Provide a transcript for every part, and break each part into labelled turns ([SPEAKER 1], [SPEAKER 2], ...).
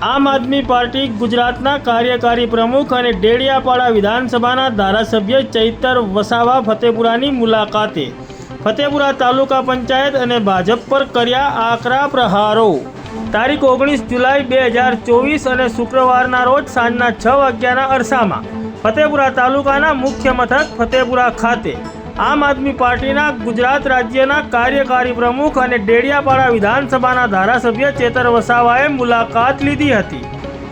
[SPEAKER 1] આમ આદમી પાર્ટી ગુજરાતના કાર્યકારી પ્રમુખ અને ડેડિયાપાડા વિધાનસભાના ધારાસભ્ય ચૈતર વસાવા ફતેપુરાની મુલાકાતે ફતેપુરા તાલુકા પંચાયત અને ભાજપ પર કર્યા આકરા પ્રહારો। તારીખ 19 જુલાઈ 2024 અને શુક્રવારના રોજ સાંજના 6 વાગ્યાના અરસામાં ફતેપુરા તાલુકાના મુખ્ય મથક ફતેપુરા ખાતે આમ આદમી પાર્ટીના ગુજરાત રાજ્યના કાર્યકારી પ્રમુખ અને ડેડિયાપાડા વિધાનસભાના ધારાસભ્ય ચૈતર વસાવાએ મુલાકાત લીધી હતી।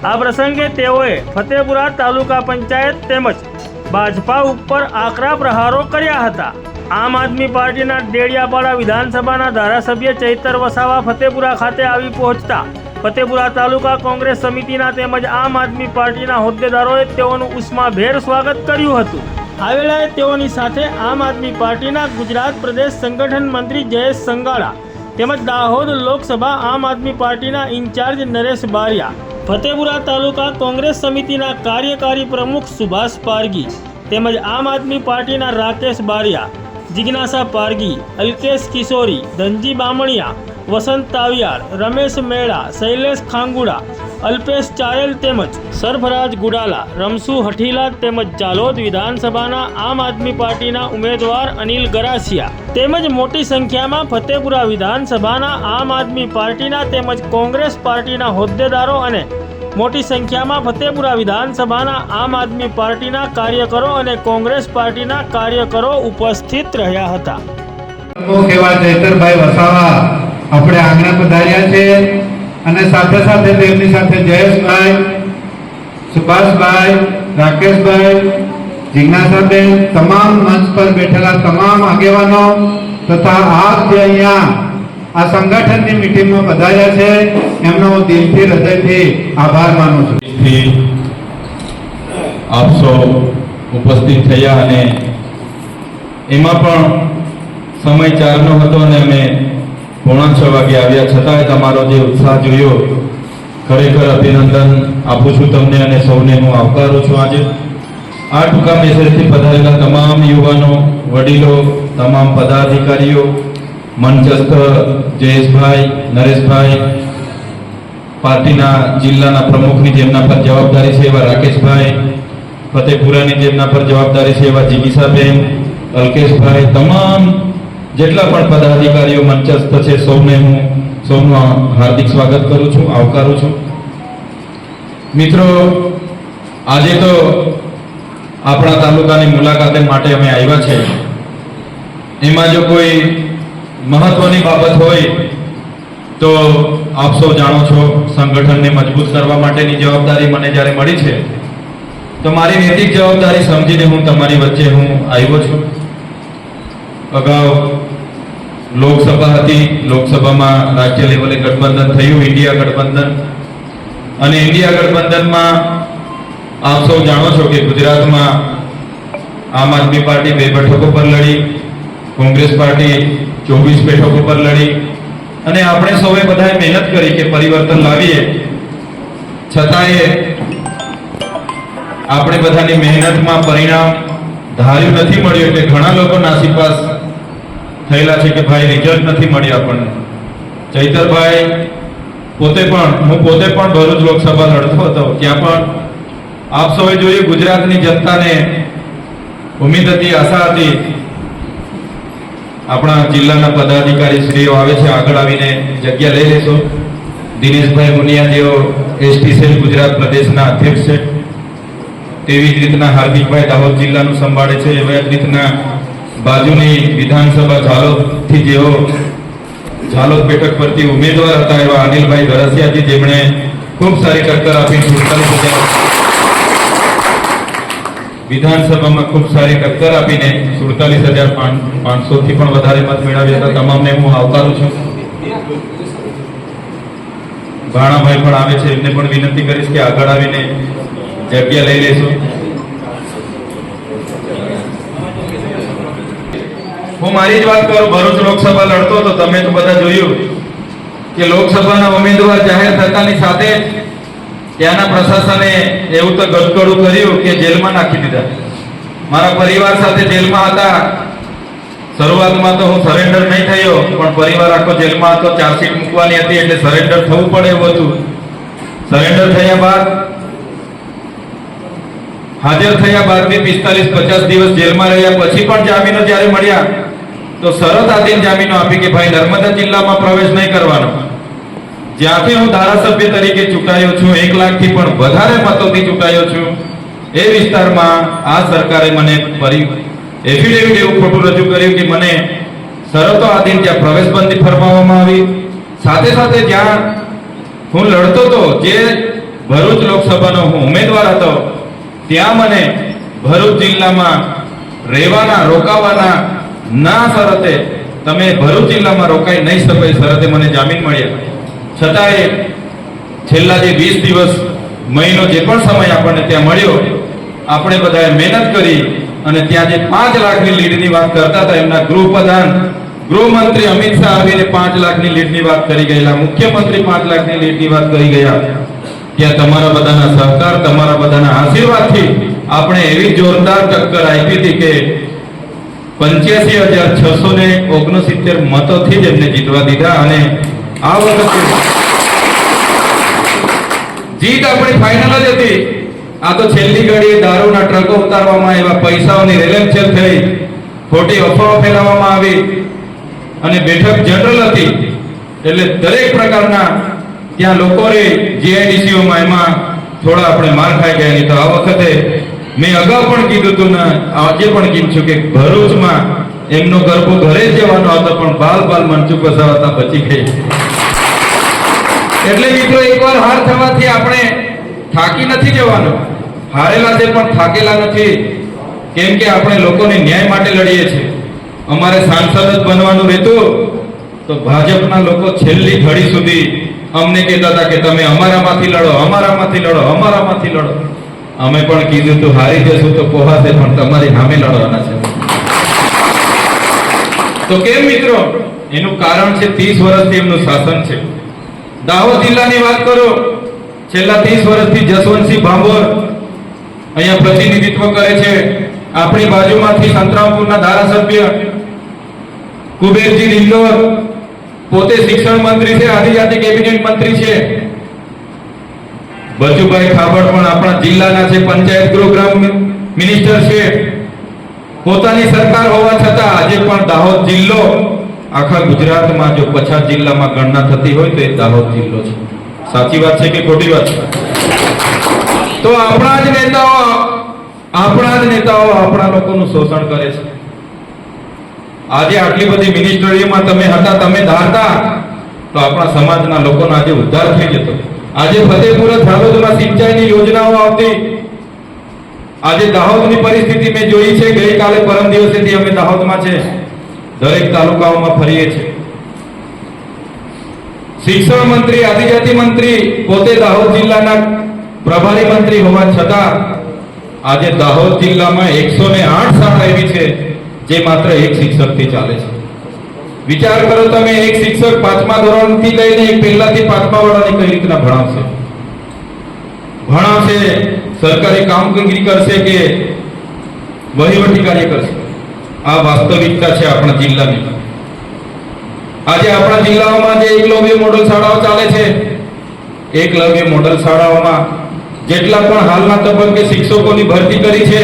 [SPEAKER 1] આ પ્રસંગે તેઓએ ફતેપુરા તાલુકા પંચાયત તેમજ ભાજપા ઉપર આકરા પ્રહારો કર્યા હતા। આમ આદમી પાર્ટીના ડેડિયાપાડા વિધાનસભાના ધારાસભ્ય ચૈતર વસાવા ફતેપુરા ખાતે આવી પહોંચતા ફતેપુરા તાલુકા કોંગ્રેસ સમિતિના તેમજ આમ આદમી પાર્ટીના હોદ્દેદારોએ તેઓનું ઉષ્માભેર સ્વાગત કર્યું હતું। આવેલાએ તેઓની સાથે આમ આદમી પાર્ટીના ગુજરાત પ્રદેશ સંગઠન મંત્રી જયેશ સંગાળા તેમજ દાહોદ લોકસભા આમ આદમી પાર્ટીના ઇન્ચાર્જ નરેશ બારિયા, ફતેપુરા તાલુકા કોંગ્રેસ સમિતિના કાર્યકારી પ્રમુખ સુભાષ પારગી તેમજ આમ આદમી પાર્ટીના રાકેશ બારિયા, જિજ્ઞાસા પારગી, અલ્કેશ કિશોરી, ધનજી બામણિયા, વસંત તાવિયાર, રમેશ મેળા, શૈલેષ ખાંગુડા, અલ્પેશ ચારેલ તેમજ સરફરાજ ગુડાલા, રમસુ હઠીલા તેમજ જાલોદ વિધાનસભાના આમ આદમી પાર્ટીના ઉમેદવાર અનિલ ગરાસિયા તેમજ મોટી સંખ્યામાં ફતેપુરા વિધાનસભાના આમ આદમી પાર્ટીના તેમજ કોંગ્રેસ પાર્ટીના હોદ્દેદારો અને મોટી સંખ્યામાં ફતેપુરા વિધાનસભાના આમ આદમી પાર્ટીના કાર્યકરો અને કોંગ્રેસ પાર્ટીના કાર્યકરો ઉપસ્થિત રહ્યા હતા।
[SPEAKER 2] ચૈતરભાઈ વસાવા આપણે આંગણે પધાર્યા છે અને સાથે સાથે તેમની સાથે જયેશભાઈ, સુભાષભાઈ, રાકેશભાઈ, જિજ્ઞાસાબેન, તમામ મંચ પર બેઠેલા તમામ આગેવાનો તથા આપ જે અહીંયા આ સંગઠનની મીટિંગમાં પધાર્યા છે એમનો હું દિલથી હૃદયથી આભાર માનું છું।
[SPEAKER 3] આપ સૌ ઉપસ્થિત થયા અને એમાં પણ સમય 4નો હતો અને અમે 5:45 વાગે આવ્યા, છતાંય તમારો જે ઉત્સાહ જોયો ખરેખર અભિનંદન આપું છું તમને અને સૌને હું આવકારું છું। આજે આ ટૂંકા મેસેજથી પધારેલા તમામ યુવાનો, વડીલો, તમામ પદાધિકારીઓ, મંચસ્થ જયેશભાઈ, નરેશભાઈ, પાર્ટીના જિલ્લાના પ્રમુખની જેમના પર જવાબદારી છે એવા રાકેશભાઈ, ફતેપુરાની જેમના પર જવાબદારી છે એવા જિગીસાબેન, અલ્કેશભાઈ, તમામ જેટલા પણ પદાધિકારીઓ મંચસ્થ છે સૌને હું સૌનું હાર્દિક સ્વાગત કરું છું, આવકારું છું। મિત્રો, આજે તો આપણા તાલુકાની મુલાકાતે માટે અમે આવ્યા છે। એમાં જો કોઈ મહત્વની બાબત હોય તો આપ સૌ જાણો છો, સંગઠનને મજબૂત કરવા માટેની જવાબદારી મને જ્યારે મળી છે તો મારી નૈતિક જવાબદારી સમજીને હું તમારી વચ્ચે હું આવ્યો છું। અગાઉ લોકસભા હતી, લોકસભામાં રાજ્ય લેવલે ગઠબંધન થયું, ઇન્ડિયા ગઠબંધન, અને ઇન્ડિયા ગઠબંધનમાં આપ સૌ જાણો છો કે ગુજરાતમાં આમ આદમી પાર્ટી 2 બેઠકો પર લડી, કોંગ્રેસ પાર્ટી 24 બેઠકો પર લડી અને આપણે સૌએ બધાએ મહેનત કરી કે પરિવર્તન લાવીએ, છતાંય આપણે બધાની મહેનતમાં પરિણામ ધાર્યું નથી મળ્યું એટલે ઘણા લોકો નાસીપાસ થયેલા છે કે ભાઈ રિઝલ્ટ નથી મળ્યું આપણને। ચૈતરભાઈ હું પોતે પણ ભરૂચ લોકસભા લડતો હતો, ત્યાં પણ આપ સૌએ જોયું ગુજરાતની જનતાને ઉમ્મીદ હતી, આશા હતી। આપણા જિલ્લાના પદાધિકારી શ્રીઓ આવે છે, આગળ આવીને જગ્યા લઈ લેશો। દિનેશભાઈ મુનિયા જેઓ એસટી સેલ ગુજરાત પ્રદેશના અધ્યક્ષ છે, તેવી જ રીતના હાર્દિકભાઈ દાહોદ જિલ્લાનું સંભાળે છે, એવી જ રીતના બાજુની વિધાનસભા ઝાલોદથી જેઓ ઝાલોદ બેઠક પરથી ઉમેદવાર હતા એવા અનિલભાઈ ગરાસિયાજી, જેમણે ખૂબ સારી ટક્કર આપી 47,000 વિધાનસભામાં ખૂબ સારી ટક્કર આપીને 47,500 થી પણ વધારે મત મેળવ્યા હતા। તમામને હું આવકારું છું। ભાણાભાઈ પણ આવે છે, એમને પણ વિનંતી કરીશ કે આગળ આવીને જગ્યા લઈ લેશો। હું મારી જ વાત કરું, ભરૂચ લોકસભા લડતો તો તમે તો બધા જોયું કે લોકસભાના ઉમેદવાર જાહેર થતાની સાથે ત્યાંના પ્રશાસને એવું તો ગટકડું કર્યું કે જેલમાં નાખી દીધા। મારા પરિવાર સાથે જેલમાં હતા, શરૂઆતમાં તો હું સરેન્ડર નહીં થયો, પણ પરિવાર આખો જેલમાં હતો, ચાર્જશીટ મૂકવાની હતી એટલે સરેન્ડર થવું પડે એવું હતું। સરેન્ડર થયા બાદ હાજર થયા બાદ બી 45-50 દિવસ જેલમાં રહ્યા પછી પણ જામીનો જ્યારે મળ્યા તો શરત આધીન જામીનો આપી કે ભાઈ નર્મદા જિલ્લામાં પ્રવેશ નહીં કરવાનો. જ્યાંથી હું ધારાસભ્ય તરીકે ચૂંટાયો છું, 1 લાખથી પણ વધારે મતોથી ચૂંટાયો છું, એ વિસ્તારમાં આ સરકારે મને એફિડેવિટ એવું ખોટું રજૂ કર્યું કે મને શરતો આધીન ત્યાં પ્રવેશબંધી ફરમાવવામાં આવી. સાથે સાથે જ્યાં હું લડતો હતો, જે ભરૂચ લોકસભાનો હું ઉમેદવાર હતો, ત્યાં મને ભરૂચ જિલ્લામાં રહેવાના રોકાવાના ના શરતે તમે ભરૂચ જિલ્લામાં રોકાઈ નહીં શકો એ શરતે મને જામીન મળ્યા. છતાંય છેલ્લા જે 20 દિવસ મહિનો જે પણ સમય આપણને ત્યાં મળ્યો, આપણે બધાએ મહેનત કરી અને ત્યાં જે 5 લાખની લીડની વાત કરતા હતા, એમના ગૃહપ્રધાન ગૃહમંત્રી અમિત શાહ આવીને 5 લાખની લીડની વાત કરી ગયેલા, મુખ્યમંત્રી 5 લાખની લીડની વાત કરી ગયા. ત્યાં તમારા બધાના સહકાર, તમારા બધાના આશીર્વાદથી આપણે એવી જોરદાર ટક્કર આપી હતી કે 85,669 મતોથી જ એમને જીતવા દીધા. અને આ વખતે જીત આપણી ફાઇનલ જ હતી. આ તો છેલ્લી ઘડીએ દારૂના ટ્રકો ઉતારવામાં, એવા પૈસાઓની રેલમછેલ થઈ, ખોટી અફવાઓ ફેલાવવામાં આવી અને બેઠક જનરલ હતી. એટલે દરેક પ્રકારના ત્યાં લોકોએ જીઆઈડીસીઓમાં એમાં થોડા આપણે માર ખાઈ ગયા. નહીં તો આ વખતે મેં અગાઉ પણ કીધું હતું ને આજે પણ કીધું છું કે ભરૂચમાં એમનો ગરબો ઘરે જ જવાનો હતો, પણ બાલ મંચુક વસાવતા બચી ગઈ. એટલે મિત્રો, એકવાર હાર થવાથી આપણે થાકી નથી જવાનું. હારેલા છે પણ થાકેલા નથી, કેમ કે આપણે લોકોને ન્યાય માટે લડીએ છીએ. અમારે સાંસદ જ બનવાનું રહેતું તો ભાજપના લોકો છેલ્લી ઘડી સુધી અમને કહેતા હતા કે તમે અમારામાંથી લડો, અમારામાંથી લડો, અમારામાંથી લડો. અમે પણ કીધું તો હારી જશું તો પોહાશે, પણ તમારી સામે લડવાના છે. તો કેમ મિત્રો? એનું કારણ છે 30 વર્ષથી એમનું શાસન છે. દાહોદ જિલ્લાની વાત કરો, છેલ્લા 30 વર્ષથી જસવંતસિંહ ભાભોર અહીંયા પ્રતિનિધિત્વ કરે છે. આપણી બાજુમાંથી સંતરામપુરના ધારાસભ્ય કુબેરજી ડિંડોર પોતે શિક્ષણ મંત્રી છે, આદિજાતિ કેબિનેટ મંત્રી છે. બચુભાઈ ખાબડ પણ આપણા જિલ્લાના છે, પંચાયત ગૃહગ્રામ મિનિસ્ટર છે. પોતાની સરકાર હોવા છતાં આજે પણ દાહોદ જિલ્લો આખા ગુજરાતમાં જો પછાત જિલ્લામાં ગણના થતી હોય તો એ દાહોદ જિલ્લો છે. સાચી વાત છે કે ખોટી વાત છે? તો આપણા જ નેતાઓ આપણા લોકોનું શોષણ કરે છે. આજે આટલી બધી મિનિસ્ટરીઓમાં તમે હતા, તમે ધારતા તો આપણા સમાજના લોકોનો આજે ઉદ્ધાર થઈ જતો. આજે ફતેપુર ધારોદમાં સિંચાઈની યોજનાઓ આવતી. આજે દાહોદની પરિસ્થિતિ મેં જોઈ છે. ગઈકાલે પરમ દિવસેથી અમે દાહોદમાં છે, દરેક તાલુકાઓમાં ફરીએ છીએ. શિક્ષણ મંત્રી, આદિજાતિ મંત્રી પોતે દાહોદ જિલ્લાના પ્રભારી મંત્રી હોવા છતાં આજે દાહોદ જિલ્લામાં 108 શાળા એવી છે જે માત્ર એક શિક્ષકથી ચાલે છે. વિચાર કરો તમે, એક શિક્ષક 5મા ધોરણથી લઈને પહેલાથી 5મા વાળાને કઈ રીતના ભણાવશે? સરકારી કામગીરી કરશે કે વહીવટી કાર્ય કરશે? આ વાસ્તવિકતા છે આપણા જિલ્લાની. આજે આપણા જિલ્લાઓમાં જે એકલવ્ય મોડલ શાળાઓ ચાલે છે, એકલવ્ય મોડલ શાળાઓમાં જેટલા પણ હાલના તબક્કે શિક્ષકોની ભરતી કરી છે,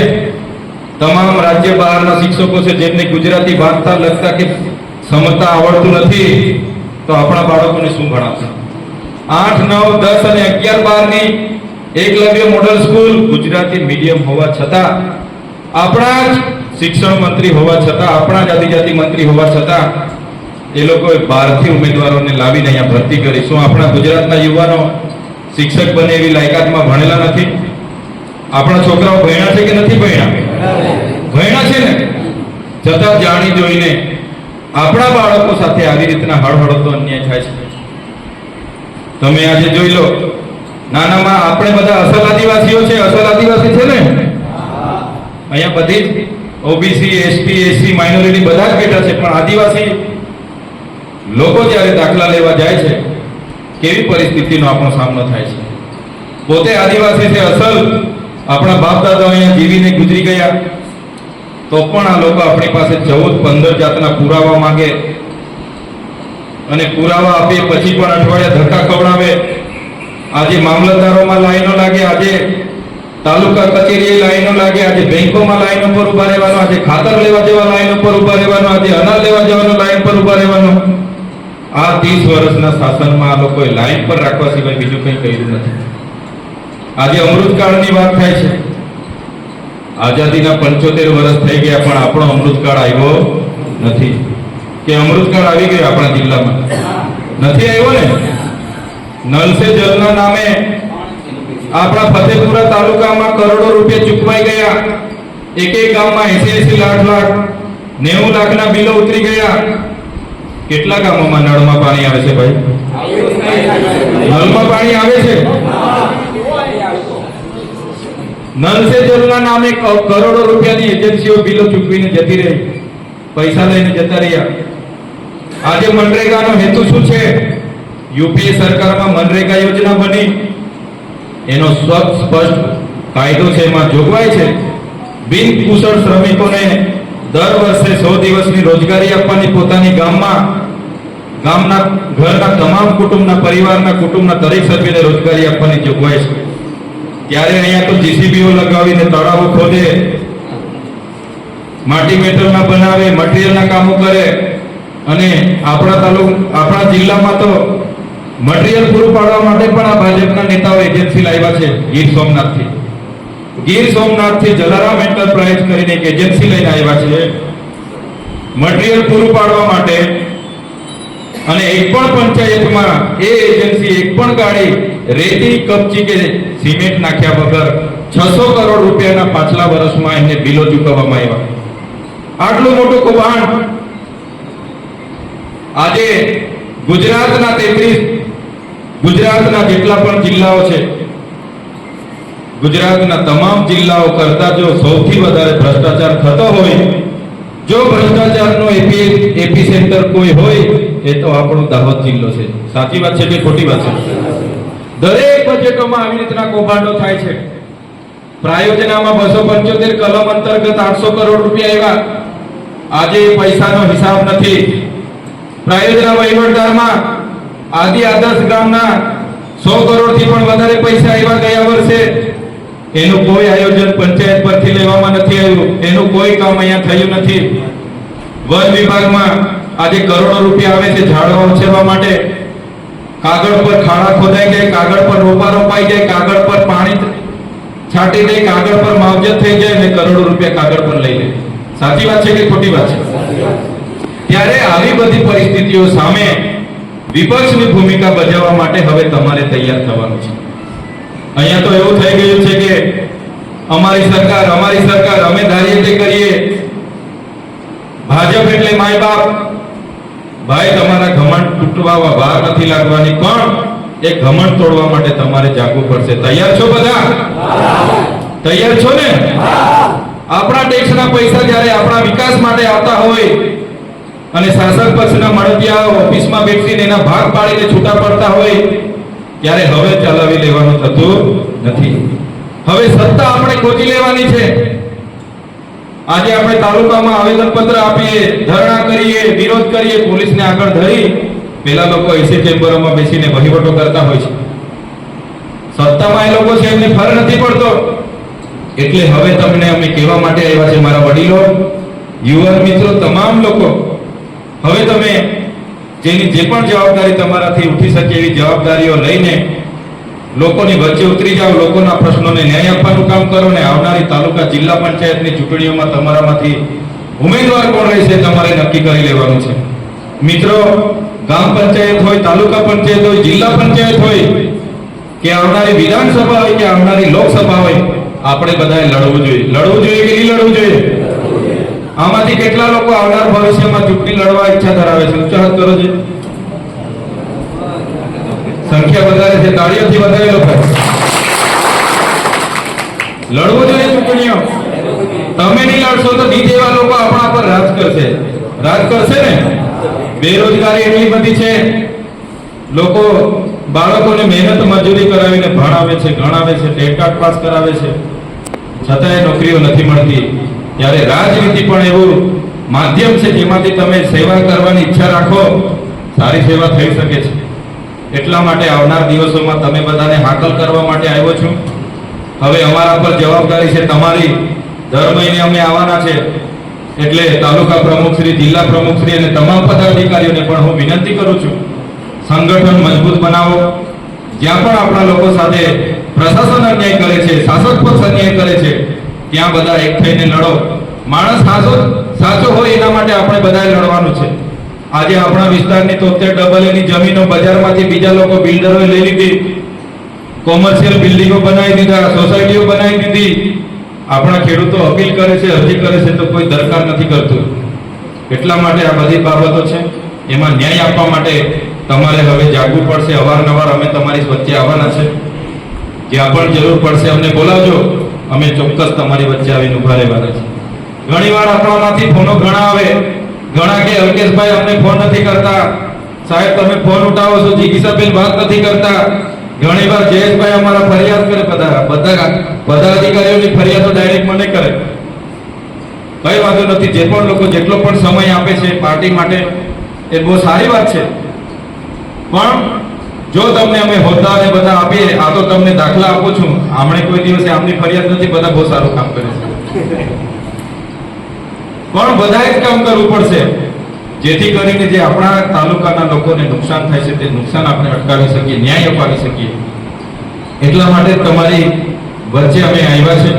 [SPEAKER 3] તમામ રાજ્ય બહારના શિક્ષકો છે જેમને ગુજરાતી વાંચતા લખતા કે સમજતા આવડતું નથી, તો આપણા બાળકોને શું ભણાવશે? 8, 9, 10 અને 11, 12ની Eklavya model school Gujarati medium હોવા છતાં, આપણા જ શિક્ષણ મંત્રી હોવા છતાં, આપણા જ આદિજાતિ મંત્રી હોવા છતાં એ લોકોએ બહારથી ઉમેદવારોને લાવીને અહીંયા ભરતી કરી. શું આપણા ગુજરાતના યુવાનો શિક્ષક બને એવી લાયકાતમાં ભણેલા નથી? આપણા છોકરાઓ ભણ્યા છે કે નથી ભણ્યા? ભણ્યા છે ને, છતાં જાણી જોઈને આપણા બાળકો સાથે આવી રીતના હળહળતો અન્યાય થાય છે. તમે આજે જોઈ લો, નાનામાં આપણે બધા અસલ આદિવાસીઓ છે, અસલ આદિવાસી છે ને અહીંયા, બધી જ ઓબીસી, એસટી, એસસી, માઇનોરિટી બધા જ બેઠા છે, પણ આદિવાસી લોકો જ્યારે દાખલા લેવા જાય છે, કેવી પરિસ્થિતિનો આપણો સામનો થાય છે. પોતે આદિવાસી છે અસલ, આપણા બાપ દાદા અહીંયા જીવીને ગુજરી ગયા, તો પણ આ લોકો આપણી પાસે 14-15 જાતના પુરાવા માંગે અને પુરાવા આપે પછી પણ અઠવાડિયા ધક્કા ખવડાવે. આજે મામલતદારોમાં લાઈનો લાગે, આજે તાલુકા કચેરીએ લાઈનો લાગે, આજે બેંકોમાં લાઈનો પર ઉભા રહેવાનું, આજે ખાતર લેવા જેવા લાઈનો પર ઉભા રહેવાનું, આજે અનાજ લેવા જવાનું લાઈન પર ઉભા રહેવાનું. આ 30 વર્ષના શાસનમાં આ લોકોએ લાઈન પર રાખવા સિવાય બીજું કંઈ કર્યું નથી. આજે અમૃતકાળની વાત થાય છે. આઝાદીના 75 વર્ષ થઈ ગયા, પણ આપણો અમૃતકાળ આવ્યો નથી. કે અમૃતકાળ આવી ગયો આપણા જિલ્લામાં? નથી આવ્યો ને. નલ સે જલના નામે આપણા ફતેપુરા તાલુકામાં કરોડો રૂપિયા ચૂકવાઈ ગયા. એક ગામમાં 80 લાખ 90 લાખના બિલો ઉતરી ગયા. કેટલા ગામોમાં નળમાં પાણી આવે છે ભાઈ? નળમાં પાણી આવે છે. નલ સે જલના નામે કરોડો રૂપિયાની એજન્સીઓ બિલો ચૂકવીને જતી રહી, પૈસા લઈને જતા રહ્યા. આજે મનરેગાનો હેતુ શું છે? યુપીએ સરકારમાં મનરેગા યોજના બની, એનો સ્પષ્ટ કાયદો છે, એમાં જોગવાઈ છે બિન કુશળ શ્રમિકોને દર વર્ષે 100 દિવસની રોજગારી આપવાની, પોતાની ગામના ઘરના તમામ પરિવારના કુટુંબના દરેક સભ્યને રોજગારી આપવાની જોગવાઈ છે. ત્યારે અહીંયા તો જીસીબીઓ લગાવીને તળાવો ખોદે, માટી મેટલના બનાવે, મટીરીયલના કામો કરે. અને આપણા જિલ્લામાં તો મટીરીયલ પૂરું પાડવા માટે પણ આ ભાજપના નેતાઓ એજન્સી લાવ્યા છે. ગીર સોમનાથથી જલારામ એન્ટરપ્રાઇઝ કરીને એક એજન્સી લઈને આવ્યા છે મટીરીયલ પૂરું પાડવા માટે. અને એક પણ પંચાયતમાં એ એજન્સી એક પણ ગાડી રેતી, કપચી કે સિમેન્ટ નાખ્યા વગર 600 કરોડ રૂપિયાના પાછલા વર્ષમાં એમને બિલો ચૂકવવામાં આવ્યા. આટલું મોટું કૌભાંડ આજે ગુજરાતના જેટલા પણ જિલ્લાઓ છે, ગુજરાતના તમામ જિલ્લાઓ કરતા જો સૌથી વધારે ભ્રષ્ટાચાર થતો હોય, જો ભ્રષ્ટાચારનો એપી સેન્ટર કોઈ હોય, એ તો આપણો દાહોદ જિલ્લો છે. સાચી વાત છે કે ખોટી વાત છે? દરેક બજેટોમાં આવી રીતના કૌભાંડો થાય છે. પ્રાયોજનામાં 275 કલમ અંતર્ગત 800 કરોડ રૂપિયા આવ્યા. આજે પૈસાનો હિસાબ નથી. પ્રાયોજના વહીવટદારમાં આદર્શ ગામના 100 કરોડથી પણ વધારે પૈસા આવ્યા ગયા વર્ષે. એનું કોઈ આયોજન પંચાયત પરથી લેવામાં નથી આવ્યું. એનું કોઈ કામ અહીંયા થયું નથી. વન વિભાગમાં આજે કરોડો રૂપિયા આવે છે ઝાડવા ઉછેરવા માટે. કાગળ પર ખાડા ખોદાઈ જાય, કાગળ પર રોપા રોપાઈ જાય, કાગળ પર પાણી છાંટી દે, કાગળ પર માવજત થઈ જાય અને કરોડો રૂપિયા કાગળ પર લઈ લે. સાચી વાત છે કે ખોટી વાત છે? ત્યારે આવી બધી પરિસ્થિતિઓ સામે વિપક્ષની ભૂમિકા ભજવવા માટે હવે તમારે તૈયાર થવાનું છે. અહીંયા તો એવું થઈ ગયું છે કે અમારી સરકાર, અમે ધારીએ તે કરીએ. ભાજપ એટલે માય બાપ. ભાઈ, તમારા ઘમંડ તૂટવા વાર નથી લાગવાની, પણ એ ઘમંડ તોડવા માટે તમારે જાગવું પડશે. તૈયાર છો બધા? તૈયાર છો ને? આપણા ટેક્સના પૈસા જ્યારે આપણા વિકાસ માટે આવતા હોય અને શાસક પક્ષના મળતિયાઓ ઓફિસમાં બેસીને એના ભાગ પાડીને છૂટા પડતા હોય, ત્યારે હવે ચલાવી લેવાનું થતું નથી. હવે સત્તા આપણે ખોજી લેવાની છે. આજે આપણે તાલુકામાં આવેદનપત્ર આપીએ, ધરણા કરીએ, વિરોધ કરીએ, પોલીસને આગળ ધરી પેલા લોકો એસી ચેમ્બરોમાં બેસીને વહીવટો કરતા હોય છે. સત્તામાં એ લોકો છે, એમને ફર નથી પડતો. એટલે હવે તમને અમે કહેવા માટે આવ્યા છે, મારા વડીલો, યુવાન મિત્રો, તમામ લોકો, હવે તમે જેની જે પણ જવાબદારી તમારાથી ઉઠી શકે એવી જવાબદારીઓ લઈને લોકોની વચ્ચે ઉતરી જાઓ, લોકોના પ્રશ્નોને ન્યાય આપવાનું કામ કરો ને આવનારી તાલુકા જિલ્લા પંચાયતની ચૂંટણીઓમાં તમારામાંથી ઉમેદવાર કોણ રહેશે તમારે નક્કી કરી લેવાનું છે. મિત્રો, ગામ પંચાયત હોય, તાલુકા પંચાયત હોય, જિલ્લા પંચાયત હોય કે આવનારી વિધાનસભા હોય કે આવનારી લોકસભા હોય, આપણે બધાએ લડવું જોઈએ. લડવું જોઈએ કે નહીં લડવું જોઈએ? આમાંથી કેટલા લોકો આવનાર ભવિષ્યમાં ચૂંટણી લડવા ઈચ્છા ધરાવે છે? ઊંચા હાથ કરો છે. સંખ્યા વધારે છે, તાળીઓથી વધારે લોકો. લડવું જોઈએ ચૂંટણીઓ. તમે નહીં લડશો તો બીજા એવા લોકો આપણા પર રાજ કરશે. રાજ કરશે ને. બેરોજગારી એટલી બધી છે, લોકો બાળકોને મહેનત મજૂરી કરાવીને ભણાવે છે, ગણાવે છે, ટેટ પાસ કરાવે છે, છતાંય નોકરીઓ નથી મળતી. ત્યારે રાજનીતિ પણ એવું માધ્યમ છે જેમાંથી તમે સેવા કરવાની ઈચ્છા રાખો, સારી સેવા થઈ શકે છે. એટલા માટે આવનાર દિવસોમાં તમે બધાને હાકલ કરવા માટે આવ્યો છું. હવે અમારા પર જવાબદારી છે તમારી. દર મહિને અમે આવવાના છે, એટલે તાલુકા પ્રમુખશ્રી, જિલ્લા પ્રમુખશ્રી અને તમામ પદાધિકારીઓને પણ હું વિનંતી કરું છું, સંગઠન મજબૂત બનાવો. જ્યાં પણ આપણા લોકો સાથે પ્રશાસન અન્યાય કરે છે, શાસક પક્ષ અન્યાય કરે છે, ત્યાં બધા એક થઈને લડો. માણસ સાચો હોય એના માટે આપણે બધાએ લડવાનું છે. આજે આપણા વિસ્તારની 73 ની જમીનો બજારમાંથી બીજા લોકો બિલ્ડરોએ લઈ લીધી, કોમર્શિયલ બિલ્ડિંગો બનાવી દીધા, સોસાયટીઓ બનાવી દીધી. આપણા ખેડૂતો અપીલ કરે છે, અરજી કરે છે, તો કોઈ દરકાર નથી કરતું. એટલા માટે આ બધી બાબતો છે, એમાં ન્યાય આપવા માટે તમારે હવે જાગવું પડશે. અવારનવાર અમે તમારી વચ્ચે આવવાના છે. જ્યાં પણ જરૂર પડશે અમને બોલાવજો, અમે ચોક્કસ તમારી વચ્ચે આવીને ઉભા રહેવાના છે. ઘણીવાર આપણામાંથી ફોનો ઘણા આવે, ઘણા કે અલ્કેશભાઈ અમને ફોન નથી કરતા, સાહેબ તમે ફોન ઉઠાવો છો, જીગીસાબેન વાત નથી કરતા. ઘણીવાર જયેશભાઈ અમારા ફરિયાદ કરે, બધા પદાધિકારીઓની ફરિયાદો ડાયરેક્ટ મને કરે. કઈ વાંધો નથી, જે પણ લોકો જેટલો પણ સમય આપે છે પાર્ટી માટે એ બહુ સારી વાત છે. પણ જો તમને અમે હોદ્દા ને બધા આપીએ, આ તો તમને દાખલા આપું છું, આમણે કોઈ દિવસે આમની ફરિયાદ નથી, બધા બહુ સારું કામ કરે છે. પણ બધાએ જ કામ કરવું પડશે, જેથી કરીને જે આપણા તાલુકાના લોકોને નુકસાન થાય છે તે નુકસાન આપણે અટકાવી શકીએ, ન્યાય અપાવી શકીએ. એટલા માટે તમારી વચ્ચે અમે આવ્યા છે.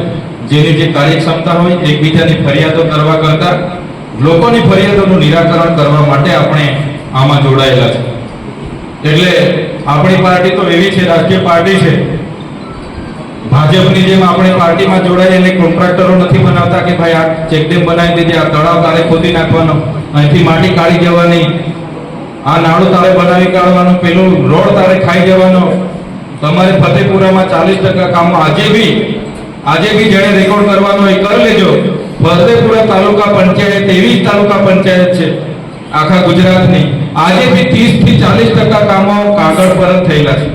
[SPEAKER 3] જેની જે કાર્યક્ષમતા હોય, એકબીજાની ફરિયાદો કરવા કરતા લોકોની ફરિયાદોનું નિરાકરણ કરવા માટે આપણે આમાં જોડાયેલા છે. એટલે આપણી પાર્ટી તો એવી છે, રાષ્ટ્રીય પાર્ટી છે. ભાજપની જેમ આપણે પાર્ટીમાં જોડાઈ એટલે કોન્ટ્રાક્ટરો નથી બનાવતા કે ભાઈ આ ચેકડેમ બનાવી દીધી, આ તળાવ તારે ખોદી નાખવાનો, અહીંથી માટી કાઢી જવાની, આ નાળું તારે બનાવી કાઢવાનું, પેલું રોડ તારે ખાઈ જવાનો. તમારે ફતેપુરામાં 40% કામો આજે બી જેને રેકોર્ડ કરવાનો એ કરી લેજો. ફતેપુરા તાલુકા પંચાયત એવી જ તાલુકા પંચાયત છે આખા ગુજરાતની, આજે બી 30 થી 40% કામો કાગળ પર જ થયેલા છે.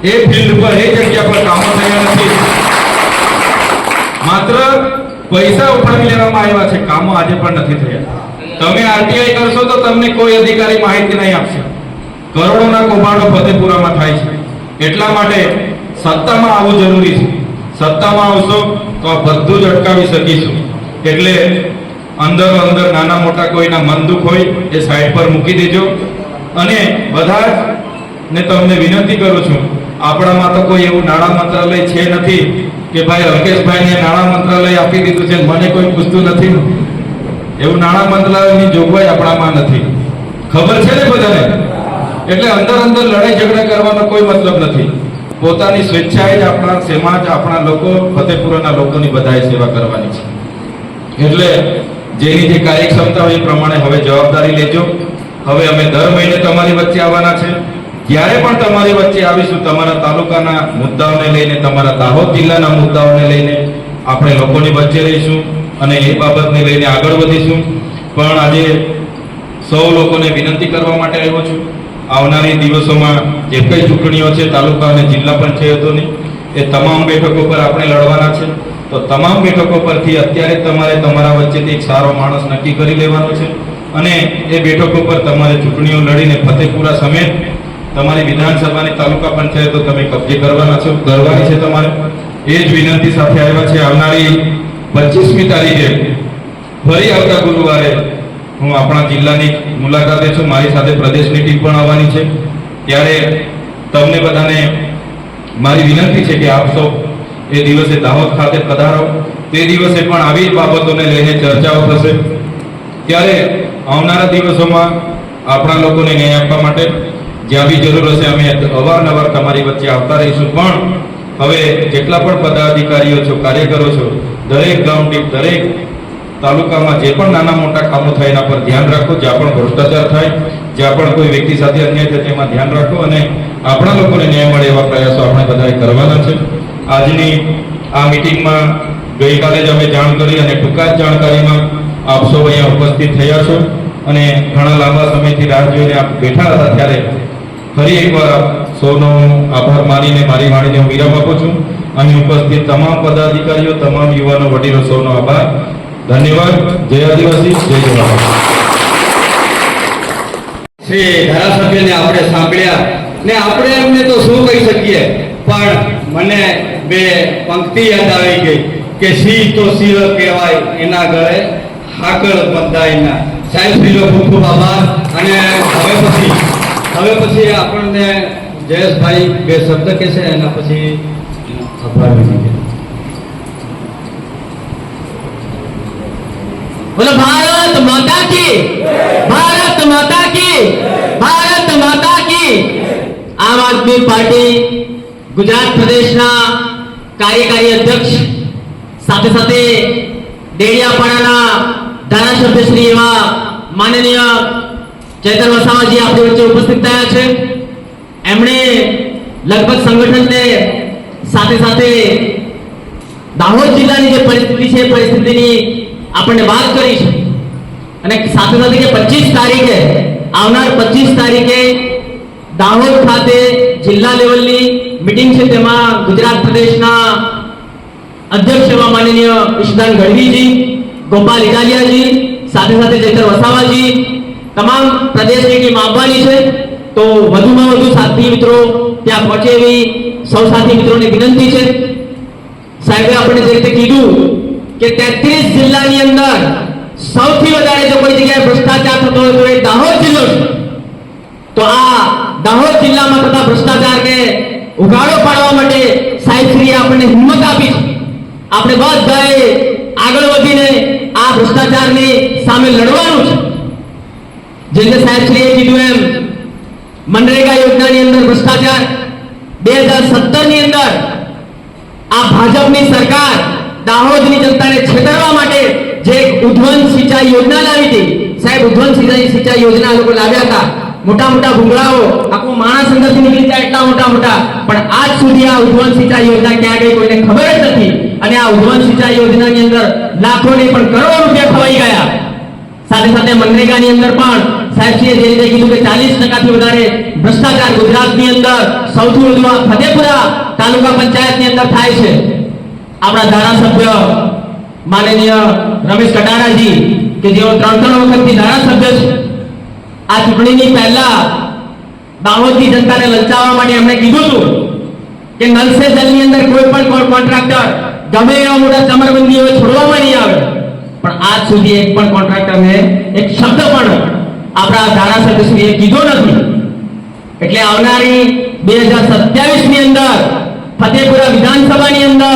[SPEAKER 3] એ ફિલ્ડ પર, એ જગ્યા પર કામો થયા નથી, માત્ર પૈસા ઉઠાવી લેવામાં આવ્યા છે. કામો આજે પણ નથી થયા. તમે આરટીઆઈ કરશો તો તમને કોઈ અધિકારી માહિતી નહીં આપશે. કરોડોના કૌભાંડો ફતેપુરામાં થાય છે. એટલા માટે સત્તામાં આવવું જરૂરી છે. સત્તામાં આવશો તો આ બધું જ અટકાવી શકીશું. એટલે અંદર નાના મોટા કોઈના મન દુઃખ હોય એ સાઈડ પર મૂકી દેજો. અને બધા ને તમને વિનંતી કરું છું, આપણામાં તો કોઈ એવું નાણાં મંત્રાલય છે નથી કે ભાઈ અલ્કેશભાઈને નાણાં મંત્રાલય આપી દીધું છે, મને કોઈ પૂછતું નથી. એવું નાણાં મંત્રાલયની જોગવાઈ આપણામાં નથી, ખબર છે ને બધાને. એટલે અંદર લડાઈ ઝઘડા કરવાનો કોઈ મતલબ નથી. પોતાની સ્વેચ્છાએ જ આપણા સમાજ, આપણા લોકો, ફતેપુરાના લોકોની બધાએ સેવા કરવાની છે. એટલે જેની જે કાર્યક્ષમતા હોય એ પ્રમાણે હવે જવાબદારી લેજો. હવે અમે દર મહિને તમારી વચ્ચે આવવાના છે. જ્યારે પણ તમારી વચ્ચે આવીશું, તમારા તાલુકાના મુદ્દાઓને લઈને, તમારા દાહોદ જિલ્લાના મુદ્દાઓને લઈને આપણે લોકોની વચ્ચે રહીશું અને એ બાબતને લઈને આગળ વધીશું. પણ આજે સૌ લોકોને વિનંતી કરવા માટે આવ્યો છું, આવનારી દિવસોમાં જે કઈ ચૂંટણીઓ છે તાલુકા અને જિલ્લા પંચાયતોની, એ તમામ બેઠકો પર આપણે લડવાના છે. તો તમામ બેઠકો પરથી અત્યારે તમારે તમારા વચ્ચેથી એક સારો માણસ નક્કી કરી લેવાનો છે અને એ બેઠકો પર તમારે ચૂંટણીઓ લડીને ફતેપુરા સમેત તમારી વિધાનસભાની તાલુકા પંચાયતો તમે કબજે કરવાની છે તમારે. એ જ વિનંતી સાથે આવ્યા છે. આવનારી 25મી તારીખે ફરી આવતા ગુરુવારે હું આપણા જિલ્લાની મુલાકાતે છું. મારી સાથે પ્રદેશની ટીમ પણ આવવાની છે. ત્યારે તમને બધાને મારી વિનંતી છે કે આપ સૌ એ દિવસે દાહોદ ખાતે પધારો. તે દિવસે પણ આવી બાબતોને લઈને ચર્ચાઓ થશે. ત્યારે આવનારા દિવસોમાં આપણા લોકોને ન્યાય આપવા માટે જ્યાં બી જરૂર હશે અમે અવારનવાર તમારી વચ્ચે આવતા રહીશું. પણ હવે જેટલા પણ પદાધિકારીઓ છો, કાર્યકરો છો, દરેક ગામ દીઠ, દરેક તાલુકામાં જે પણ નાના મોટા કામો થાય એના પર ધ્યાન રાખો. જ્યાં પણ ભ્રષ્ટાચાર થાય, જ્યાં પણ કોઈ વ્યક્તિ સાથે અન્યાય થાય તેમાં ધ્યાન રાખો અને આપણા લોકોને ન્યાય મળે એવા પ્રયાસો આપણે બધાએ કરવાના છે. આજની આ મિટિંગમાં ગઈકાલે જ અમે જાણ કરી અને ટૂંકા જ જાણકારીમાં આપ સૌ અહીંયા ઉપસ્થિત થયા છો અને ઘણા લાંબા સમયથી રાહ જોઈને આપ બેઠા હતા. ત્યારે ફરી એકવાર આપ સૌનો આભાર માનીને મારી વાણીને હું વિરામ આપું છું. અહીં ઉપસ્થિત તમામ પદાધિકારીઓ, તમામ યુવાનો, વડીલો સૌનો આભાર. ધન્યવાદ. જય આદિવાસી, જય જવાહર.
[SPEAKER 4] શ્રી ધારાસભ્યને આપણે સાંભળ્યા ને આપણે એમને તો શું કહી શકીએ, પણ મને બે પંક્તિ યાદ આવી ગઈ કે સિંહ તો સિંહ કહેવાય, એના ગળે હાકળ બંધાય ના. સાહેબ શ્રીનો ખૂબ ખૂબ આભાર. અને હવે પછી આપણને જયેશભાઈ બે શબ્દ કહેશે, એના પછી આભાર વિધિ.
[SPEAKER 5] बोलो भारत माता की, भारत माता की, भारत माता की. आम आदमी पार्टी गुजरात प्रदेशના કાર્યકારી અધ્યક્ષ સાથે સાથે ડેડિયાપાડાના ધારાસભ્ય શ્રી એવા માનનીય ચૈતર વસાવાજી આપણી વચ્ચે ઉપસ્થિત થયા છે. એમણે લગભગ સંગઠનને સાથે સાથે દાહોદ જિલ્લાની જે પરિસ્થિતિ છે પરિસ્થિતિની આપણને વાત કરી છે. અને સાથે સાથે કે 25 તારીખે આવનાર 25 તારીખે દાહોદ ખાતે જિલ્લા લેવલની મીટિંગ છે, તેમાં ગુજરાત પ્રદેશના અધ્યક્ષ એવા માનનીય ઈશદાન ગઢવીજી, ગોપાલ ઇટાલિયાજી, સાથે સાથે ચૈતર વસાવાજી, તમામ પ્રદેશની ટીમ આવવાની છે. તો વધુમાં વધુ સાથી મિત્રો ત્યાં પહોંચે એવી સૌ સાથી મિત્રોને વિનંતી છે. સાહેબે આપણે જે રીતે કીધું કે 33 જિલ્લાની અંદર સૌથી વધારે જો કોઈ જગ્યાએ ભ્રષ્ટાચાર થતો હોય તો એ દાહોદ જિલ્લો છે. તો આ દાહોદ જિલ્લામાં થતા ભ્રષ્ટાચારને ઉઘાડો પાડવા માટે સાહેબશ્રીએ આપણને હિંમત આપી છે. આપણે બધાએ આગળ વધીને આ ભ્રષ્ટાચારની સામે લડવાનું છે. જે રીતે સાહેબશ્રીએ કીધું એમ મનરેગા યોજનાની અંદર ભ્રષ્ટાચાર 2017 ની અંદર આ ભાજપની સરકાર દાહોદની જનતાને છેતરવા માટે જે ઉદ્વન સિંચાઈ યોજના લાવી હતી. સાહેબ ઉદ્વન સિંચાઈ યોજના લોકો લાવ્યા હતા, મોટા મોટા ભૂંગળાઓ, આખું માણસ અંદરથી નીકળી જાય એટલા મોટા, પણ આજ સુધી આ ઉદ્વન સિંચાઈ યોજના ક્યાં ગઈ કોઈને ખબર જ નથી. અને આ ઉદ્વન સિંચાઈ યોજનાની અંદર લાખો ને પણ કરોડો રૂપિયા ખવાઈ ગયા. સાથે સાથે મનરેગાની અંદર પણ સાહેબજીએ જે રીતે કીધું કે 40% વધારે ભ્રષ્ટાચાર ગુજરાતની અંદર સૌથી વધુ ફતેપુરા તાલુકા પંચાયતની અંદર થાય છે. આપણા ધારાસભ્ય માનનીય રમેશ કટારાજી કે જેઓ 3 વખતથી ધારાસભ્ય છે, આ ચૂંટણીની પહેલા દાહોદની જનતાને લલચાવવા માટે એમણે કીધું હતું કે નલ સે જલની અંદર કોઈ પણ કોન્ટ્રાક્ટર ગમે એવા મોટા ચમરબંધી હોય છોડવામાં નહીં આવે. પણ આજ સુધી એક પણ કોન્ટ્રાક્ટરને એક શબ્દ પણ આપણા ધારાસભ્યશ્રીએ કીધો નથી. એટલે આવનારી 2027 ની અંદર ફતેપુરા વિધાનસભાની અંદર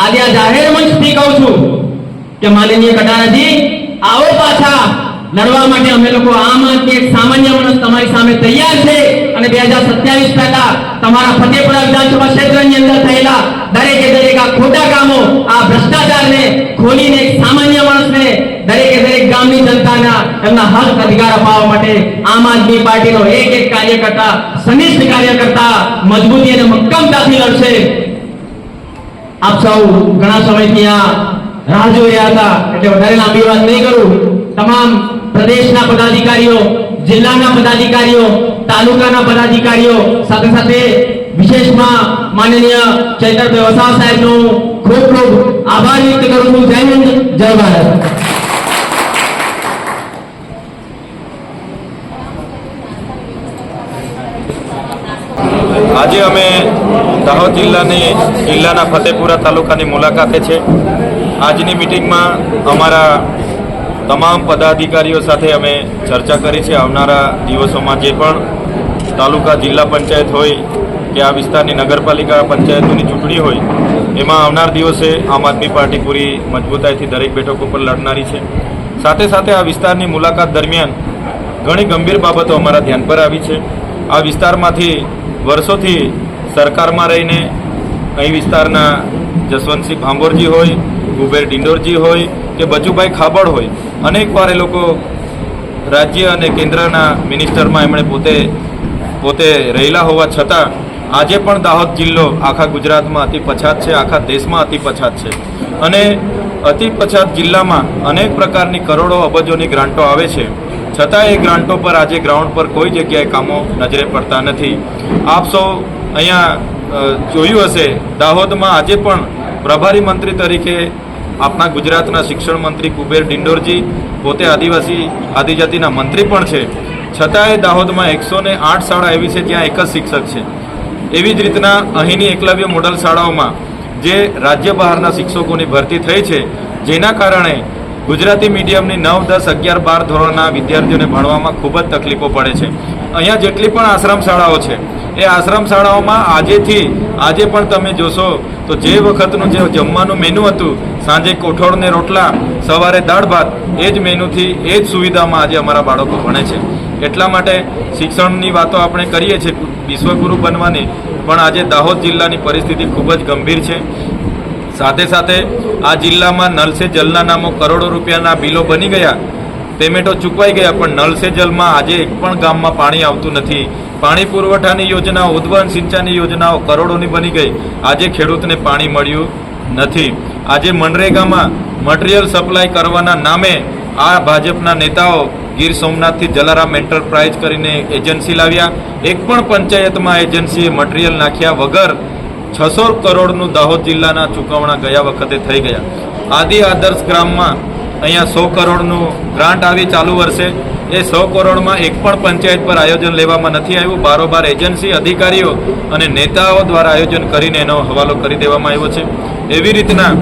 [SPEAKER 5] આજે આ જાહેર મંચથી કહું છું કે માનનીય કટારાજી આવો પાછા લડવા માટે અમે લોકો આમ આદમી એક સામાન્ય માણસ તમારી સામે તૈયાર છે. અને 2027 પહેલા તમારા ફતેપુરા વિધાનસભા ક્ષેત્રની અંદર થયેલા દરેક આ ખોટા કામો, આ ભ્રષ્ટાચારને ખોલીને એક સામાન્ય માણસને દરેક ગામની જનતાના એમના હક અધિકાર અપાવવા માટે આમ આદમી પાર્ટીનો એક કાર્યકર્તા, સનિષ્ઠ કાર્યકર્તા મજબૂતી અને મક્કમતાથી લડશે. આપ સૌ ઘણા સમયથી આ રાહ જોઈ રહ્યા હતા, એટલે વધારે લાંબી વાત નહીં કરું. તમામ પ્રદેશના પદાધિકારીઓ, જિલ્લાના પદાધિકારીઓ, તાલુકાના પદાધિકારીઓ, સાથે સાથે વિશેષમાં માનનીય ચૈતરભાઈ વસાવા સાહેબનો ખૂબ ખૂબ આભાર વ્યક્ત કરું છું. જય હિન્દ, જય ભારત.
[SPEAKER 3] આજે અમે દાહોદ જિલ્લાના ફતેપુરા તાલુકાની મુલાકાતે છે. આજની મિટિંગમાં અમારા તમામ પદાધિકારીઓ સાથે અમે ચર્ચા કરી છે. આવનારા દિવસોમાં જે પણ તાલુકા જિલ્લા પંચાયત હોય કે આ વિસ્તારની નગરપાલિકા પંચાયતોની ચૂંટણી હોય, એમાં આવનાર દિવસે આમ આદમી પાર્ટી પૂરી મજબૂતાઈથી દરેક બેઠકો પર લડનારી છે. સાથે સાથે આ વિસ્તારની મુલાકાત દરમિયાન ઘણી ગંભીર બાબતો અમારા ધ્યાન પર આવી છે. આ વિસ્તારમાંથી વર્ષોથી સરકારમાં રહીને અહીં વિસ્તારના જસવંતસિંહ ભાંભોરજી હોય, કુબેર ડિંડોરજી હોય કે બચુભાઈ ખાબડ હોય, અનેકવાર એ લોકો રાજ્ય અને કેન્દ્રના મિનિસ્ટરમાં એમણે પોતે રહેલા હોવા છતાં આજે પણ દાહોદ જિલ્લો આખા ગુજરાતમાં અતિ પછાત છે, આખા દેશમાં અતિ પછાત છે. અને અતિ પછાત જિલ્લામાં અનેક પ્રકારની કરોડો અબજોની ગ્રાન્ટો આવે છે, છતાં એ ગ્રાન્ટો પર આજે ગ્રાઉન્ડ પર કોઈ જગ્યાએ કામો નજરે પડતા નથી. આપ સૌ અહીંયા જોયું હશે, દાહોદમાં આજે પણ પ્રભારી મંત્રી તરીકે આપણા ગુજરાતના શિક્ષણ મંત્રી કુબેર ડિંડોરજી પોતે આદિજાતિના મંત્રી પણ છે, છતાંય દાહોદમાં 108 શાળા એવી છે જ્યાં એક જ શિક્ષક છે. એવી જ રીતના અહીંની એકલવ્ય મોડલ શાળાઓમાં જે રાજ્ય બહારના શિક્ષકોની ભરતી થઈ છે, જેના કારણે ગુજરાતી મીડિયમની 9, 10, 11, 12 ધોરણના વિદ્યાર્થીઓને ભણવામાં ખૂબ જ તકલીફો પડે છે. અહીંયા જેટલી પણ આશ્રમ શાળાઓ છે એ આશ્રમ શાળાઓમાં આજે પણ તમે જોશો તો જે વખતનું જે જમવાનું મેનુ હતું, સાંજે કઠોળ ને રોટલા, સવારે દાળ ભાત, એ જ મેનુથી એ જ સુવિધામાં આજે અમારા બાળકો ભણે છે. એટલા માટે શિક્ષણની વાતો આપણે કરીએ છીએ વિશ્વગુરુ બનવાની, પણ આજે દાહોદ જિલ્લાની પરિસ્થિતિ ખૂબ જ ગંભીર છે. સાથે સાથે આ જિલ્લામાં નલ સે જલના નામો કરોડો રૂપિયાના બિલો બની ગયા, પેમેન્ટો ચૂકવાઈ ગયા, પણ નલ સે જલમાં આજે એક પણ ગામમાં પાણી આવતું નથી. પાણી પુરવઠાની યોજનાઓ, ઉદ્વહન સિંચાઈની યોજનાઓ કરોડોની બની ગઈ, આજે ખેડૂતને પાણી મળ્યું નથી. આજે મનરેગામાં મટીરિયલ સપ્લાય કરવાના નામે આ ભાજપના નેતાઓ ગીર સોમનાથથી જલારામ એન્ટરપ્રાઇઝ કરીને એજન્સી લાવ્યા. એક પણ પંચાયતમાં એજન્સીએ મટીરિયલ નાખ્યા વગર 600 કરોડનું દાહોદ જિલ્લાના ચૂકવણા ગયા વખતે થઈ ગયા. આદિ આદર્શ ગ્રામમાં અહીંયા 100 કરોડનું ગ્રાન્ટ આવી ચાલુ વર્ષે. એ 100 કરોડમાં એક પણ પંચાયત પર આયોજન લેવામાં નથી આવ્યું. બારોબાર એજન્સી અધિકારીઓ અને નેતાઓ દ્વારા આયોજન કરીને એનો હવાલો કરી દેવામાં આવ્યો છે. એવી રીતના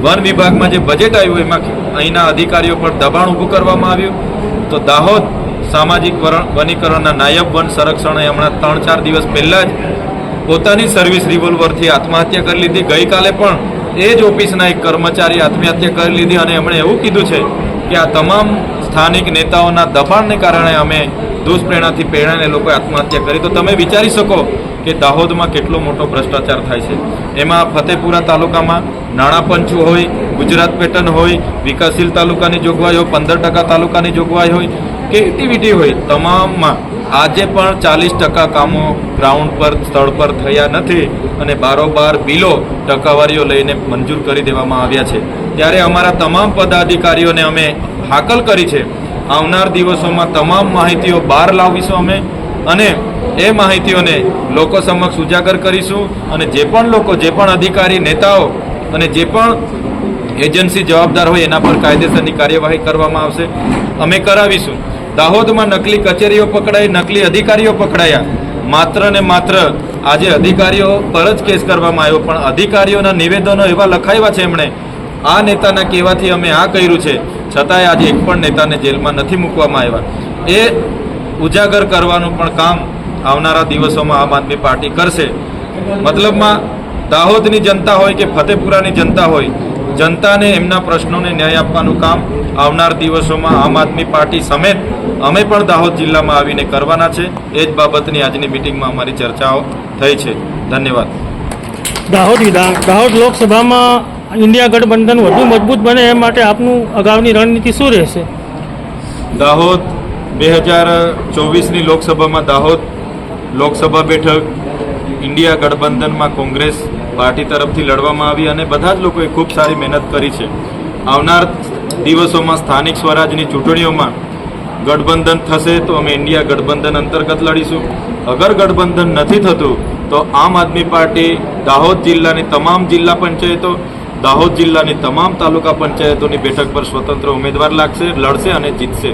[SPEAKER 3] વન વિભાગમાં જે બજેટ આવ્યું એમાં અહીંના અધિકારીઓ પર દબાણ ઊભું કરવામાં આવ્યું. તો દાહોદ સામાજિક વનીકરણના નાયબ વન સંરક્ષણે હમણાં 3-4 દિવસ પહેલાં જ પોતાની સર્વિસ રિવોલ્વરથી આત્મહત્યા કરી લીધી. ગઈકાલે પણ એ જ ઓફિસના એક કર્મચારી આત્મહત્યા કરી લીધી અને એમણે એવું કીધું છે કે આ તમામ સ્થાનિક નેતાઓના દબાણને કારણે અમે દુષ્પ્રેરણાથી પ્રેરણાને લોકોએ આત્મહત્યા કરી. તો તમે વિચારી શકો કે દાહોદમાં કેટલો મોટો ભ્રષ્ટાચાર થાય છે. એમાં ફતેપુરા તાલુકામાં નાણાં પંચું હોય, ગુજરાત પેટર્ન હોય, વિકાસશીલ તાલુકાની જોગવાઈ હોય, 15% તાલુકાની જોગવાઈ હોય કે એક્ટિવિટી હોય, તમામમાં આજે પણ 40% કામો ગ્રાઉન્ડ પર સ્થળ પર થયા નથી અને બારોબાર બિલો ટકાવારીઓ લઈને મંજૂર કરી દેવામાં આવ્યા છે. ત્યારે અમારા તમામ પદાધિકારીઓને અમે હાકલ કરી છે, આવનાર દિવસોમાં તમામ માહિતીઓ બહાર લાવીશું અમે અને એ માહિતીઓને લોકો સમક્ષ ઉજાગર કરીશું અને જે પણ લોકો, જે પણ અધિકારી, નેતાઓ અને જે પણ એજન્સી જવાબદાર હોય એના પર કાયદેસરની કાર્યવાહી કરવામાં આવશે, અમે કરાવીશું. દાહોદમાં નકલી કચેરીઓ પકડાઈ, નકલી અધિકારીઓ પકડાયા. માત્ર ને માત્ર આજે અધિકારીઓ પર જ કેસ કરવામાં આવ્યો, પણ અધિકારીઓના નિવેદનો એવા લખાવ્યા છે એમણે, આ નેતાના કહેવાથી અમે આ કર્યું છે, છતાંય આજે એક પણ નેતાને જેલમાં નથી મૂકવામાં આવ્યા. એ ઉજાગર કરવાનું પણ કામ આવનારા દિવસોમાં આમ આદમી પાર્ટી કરશે. મતલબમાં દાહોદની જનતા હોય કે ફતેપુરાની જનતા હોય, જનતાને એમના પ્રશ્નોને ન્યાય આપવાનું કામ આવનાર દિવસોમાં આમ આદમી પાર્ટી સમેત અમે પણ દાહોદ જિલ્લામાં આવીને કરવાના છે. એ જ બાબતની આજની મિટિંગમાં અમારી ચર્ચાઓ થઈ છે. ધન્યવાદ.
[SPEAKER 1] દાહોદ લોકસભામાં ઇન્ડિયા ગઠબંધન વધુ મજબૂત બને એ માટે આપનું અગાઉની રણનીતિ શું રહેશે?
[SPEAKER 3] દાહોદ 2024ની લોકસભામાં દાહોદ લોકસભા બેઠક ઇન્ડિયા ગઠબંધનમાં કોંગ્રેસ પાર્ટી તરફથી લડવામાં આવી અને બધા જ લોકોએ ખૂબ સારી મહેનત કરી છે. આવનાર દિવસોમાં સ્થાનિક સ્વરાજની ચૂંટણીઓમાં ગઠબંધન થશે તો અમે ઇન્ડિયા ગઠબંધન અંતર્ગત લડીશું. અગર ગઠબંધન નથી થતું તો આમ આદમી પાર્ટી દાહોદ જિલ્લાની તમામ જિલ્લા પંચાયતો, દાહોદ જિલ્લાની તમામ તાલુકા પંચાયતોની બેઠક પર સ્વતંત્ર ઉમેદવાર લડશે અને જીતશે.